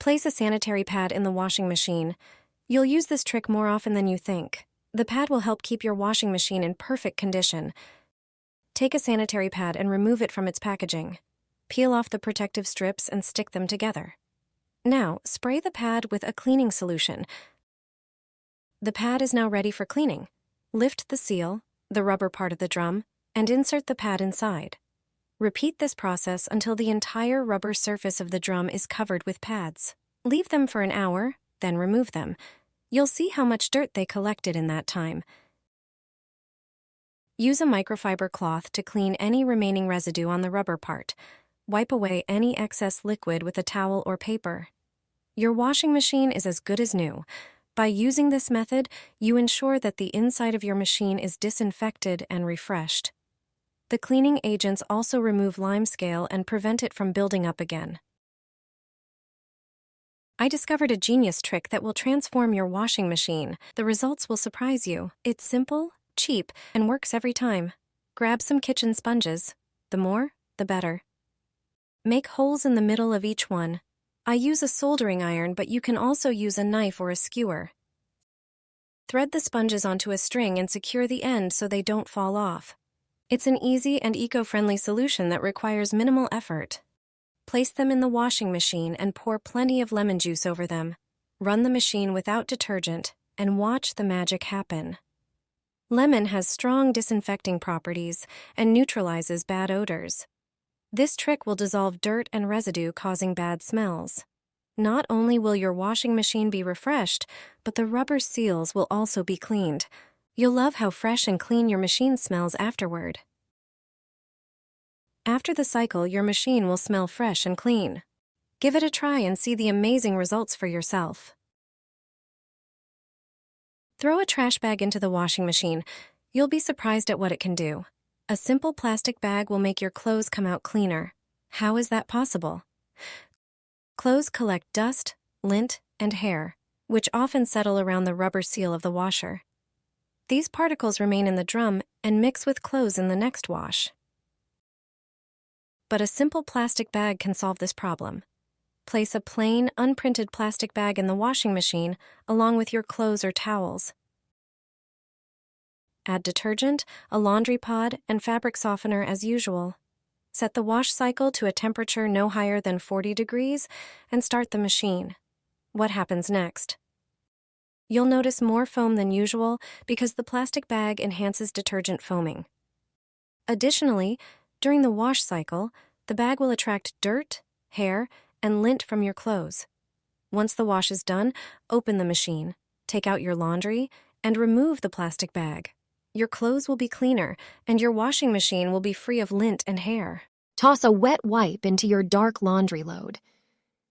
Place a sanitary pad in the washing machine. You'll use this trick more often than you think. The pad will help keep your washing machine in perfect condition. Take a sanitary pad and remove it from its packaging. Peel off the protective strips and stick them together. Now, spray the pad with a cleaning solution. The pad is now ready for cleaning. Lift the seal, the rubber part of the drum, and insert the pad inside. Repeat this process until the entire rubber surface of the drum is covered with pads. Leave them for an hour, then remove them. You'll see how much dirt they collected in that time. Use a microfiber cloth to clean any remaining residue on the rubber part. Wipe away any excess liquid with a towel or paper. Your washing machine is as good as new. By using this method, you ensure that the inside of your machine is disinfected and refreshed. The cleaning agents also remove limescale and prevent it from building up again. I discovered a genius trick that will transform your washing machine. The results will surprise you. It's simple, cheap, and works every time. Grab some kitchen sponges. The more, the better. Make holes in the middle of each one. I use a soldering iron, but you can also use a knife or a skewer. Thread the sponges onto a string and secure the end so they don't fall off. It's an easy and eco-friendly solution that requires minimal effort. Place them in the washing machine and pour plenty of lemon juice over them. Run the machine without detergent and watch the magic happen. Lemon has strong disinfecting properties and neutralizes bad odors. This trick will dissolve dirt and residue causing bad smells. Not only will your washing machine be refreshed, but the rubber seals will also be cleaned. You'll love how fresh and clean your machine smells afterward. After the cycle, your machine will smell fresh and clean. Give it a try and see the amazing results for yourself. Throw a trash bag into the washing machine. You'll be surprised at what it can do. A simple plastic bag will make your clothes come out cleaner. How is that possible? Clothes collect dust, lint, and hair, which often settle around the rubber seal of the washer. These particles remain in the drum and mix with clothes in the next wash. But a simple plastic bag can solve this problem. Place a plain, unprinted plastic bag in the washing machine along with your clothes or towels. Add detergent, a laundry pod, and fabric softener as usual. Set the wash cycle to a temperature no higher than 40 degrees and start the machine. What happens next? You'll notice more foam than usual because the plastic bag enhances detergent foaming. Additionally, during the wash cycle, the bag will attract dirt, hair, and lint from your clothes. Once the wash is done, open the machine, take out your laundry, and remove the plastic bag. Your clothes will be cleaner, and your washing machine will be free of lint and hair. Toss a wet wipe into your dark laundry load.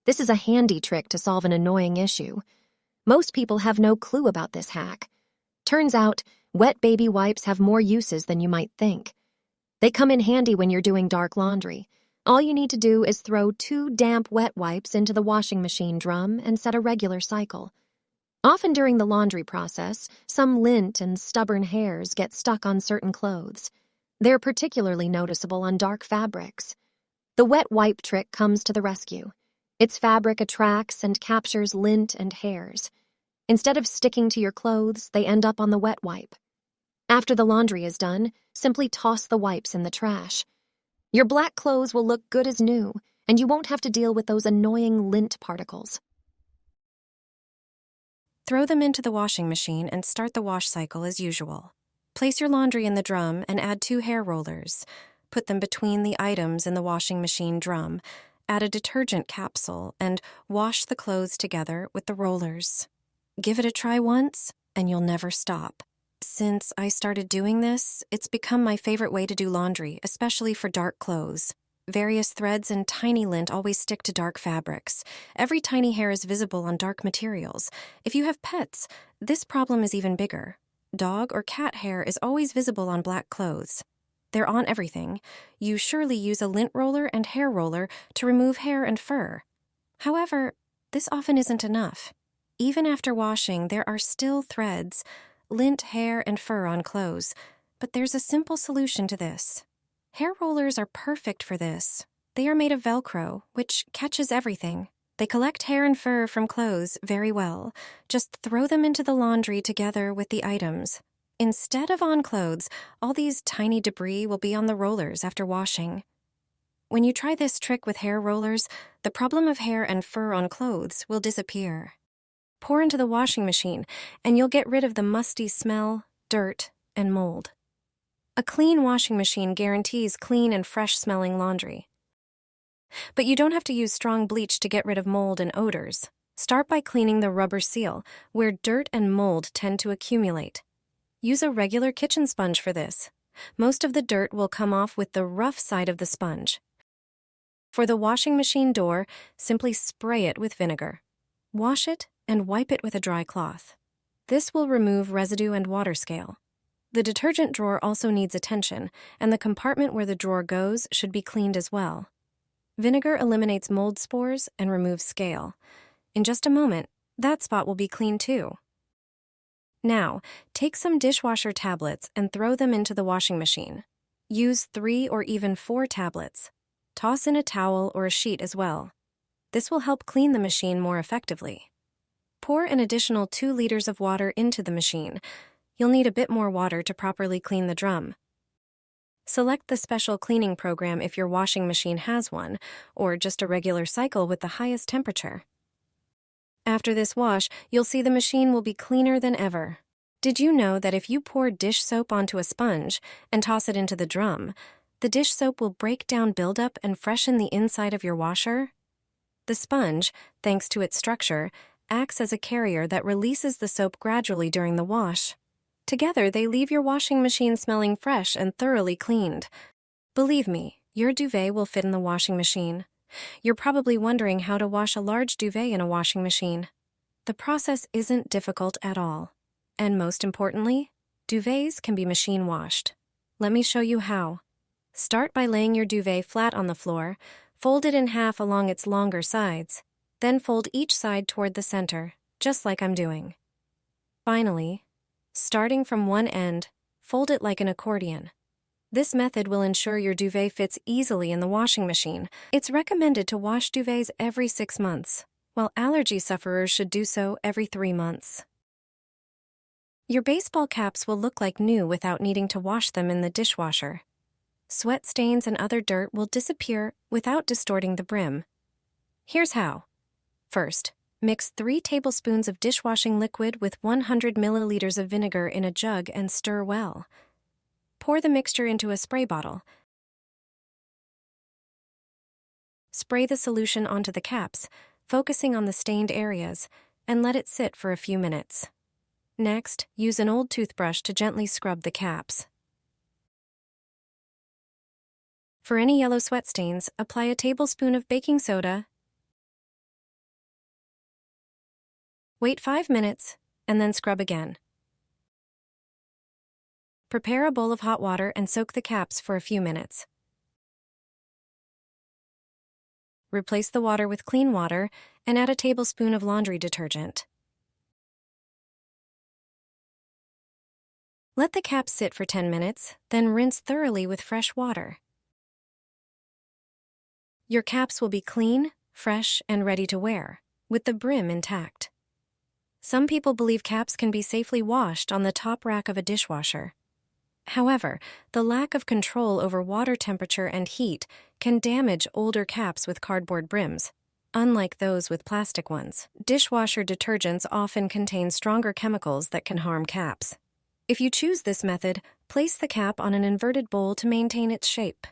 This is a handy trick to solve an annoying issue. Most people have no clue about this hack. Turns out, wet baby wipes have more uses than you might think. They come in handy when you're doing dark laundry. All you need to do is throw 2 damp wet wipes into the washing machine drum and set a regular cycle. Often during the laundry process, some lint and stubborn hairs get stuck on certain clothes. They're particularly noticeable on dark fabrics. The wet wipe trick comes to the rescue. Its fabric attracts and captures lint and hairs. Instead of sticking to your clothes, they end up on the wet wipe. After the laundry is done, simply toss the wipes in the trash. Your black clothes will look good as new, and you won't have to deal with those annoying lint particles. Throw them into the washing machine and start the wash cycle as usual. Place your laundry in the drum and add 2 hair rollers. Put them between the items in the washing machine drum. Add a detergent capsule and wash the clothes together with the rollers. Give it a try once, and you'll never stop. Since I started doing this, it's become my favorite way to do laundry, especially for dark clothes. Various threads and tiny lint always stick to dark fabrics. Every tiny hair is visible on dark materials. If you have pets, this problem is even bigger. Dog or cat hair is always visible on black clothes. They're on everything. You surely use a lint roller and hair roller to remove hair and fur. However, this often isn't enough. Even after washing, there are still threads, lint, hair, and fur on clothes. But there's a simple solution to this. Hair rollers are perfect for this. They are made of Velcro, which catches everything. They collect hair and fur from clothes very well. Just throw them into the laundry together with the items. Instead of on clothes, all these tiny debris will be on the rollers after washing. When you try this trick with hair rollers, the problem of hair and fur on clothes will disappear. Pour into the washing machine, and you'll get rid of the musty smell, dirt, and mold. A clean washing machine guarantees clean and fresh-smelling laundry. But you don't have to use strong bleach to get rid of mold and odors. Start by cleaning the rubber seal, where dirt and mold tend to accumulate. Use a regular kitchen sponge for this. Most of the dirt will come off with the rough side of the sponge. For the washing machine door, simply spray it with vinegar. Wash it and wipe it with a dry cloth. This will remove residue and water scale. The detergent drawer also needs attention, and the compartment where the drawer goes should be cleaned as well. Vinegar eliminates mold spores and removes scale. In just a moment, that spot will be clean too. Now, take some dishwasher tablets and throw them into the washing machine. Use 3 or even 4 tablets. Toss in a towel or a sheet as well. This will help clean the machine more effectively. Pour an additional 2 liters of water into the machine. You'll need a bit more water to properly clean the drum. Select the special cleaning program if your washing machine has one, or just a regular cycle with the highest temperature. After this wash, you'll see the machine will be cleaner than ever. Did you know that if you pour dish soap onto a sponge and toss it into the drum, the dish soap will break down buildup and freshen the inside of your washer? The sponge, thanks to its structure, acts as a carrier that releases the soap gradually during the wash. Together, they leave your washing machine smelling fresh and thoroughly cleaned. Believe me, your duvet will fit in the washing machine. You're probably wondering how to wash a large duvet in a washing machine. The process isn't difficult at all. And most importantly, duvets can be machine washed. Let me show you how. Start by laying your duvet flat on the floor, fold it in half along its longer sides, then fold each side toward the center, just like I'm doing. Finally, starting from one end, fold it like an accordion. This method will ensure your duvet fits easily in the washing machine. It's recommended to wash duvets every 6 months, while allergy sufferers should do so every 3 months. Your baseball caps will look like new without needing to wash them in the dishwasher. Sweat stains and other dirt will disappear without distorting the brim. Here's how. First, mix 3 tablespoons of dishwashing liquid with 100 milliliters of vinegar in a jug and stir well. Pour the mixture into a spray bottle. Spray the solution onto the caps, focusing on the stained areas, and let it sit for a few minutes. Next, use an old toothbrush to gently scrub the caps. For any yellow sweat stains, apply a tablespoon of baking soda. Wait 5 minutes, and then scrub again. Prepare a bowl of hot water and soak the caps for a few minutes. Replace the water with clean water and add a tablespoon of laundry detergent. Let the caps sit for 10 minutes, then rinse thoroughly with fresh water. Your caps will be clean, fresh, and ready to wear, with the brim intact. Some people believe caps can be safely washed on the top rack of a dishwasher. However, the lack of control over water temperature and heat can damage older caps with cardboard brims, unlike those with plastic ones. Dishwasher detergents often contain stronger chemicals that can harm caps. If you choose this method, place the cap on an inverted bowl to maintain its shape.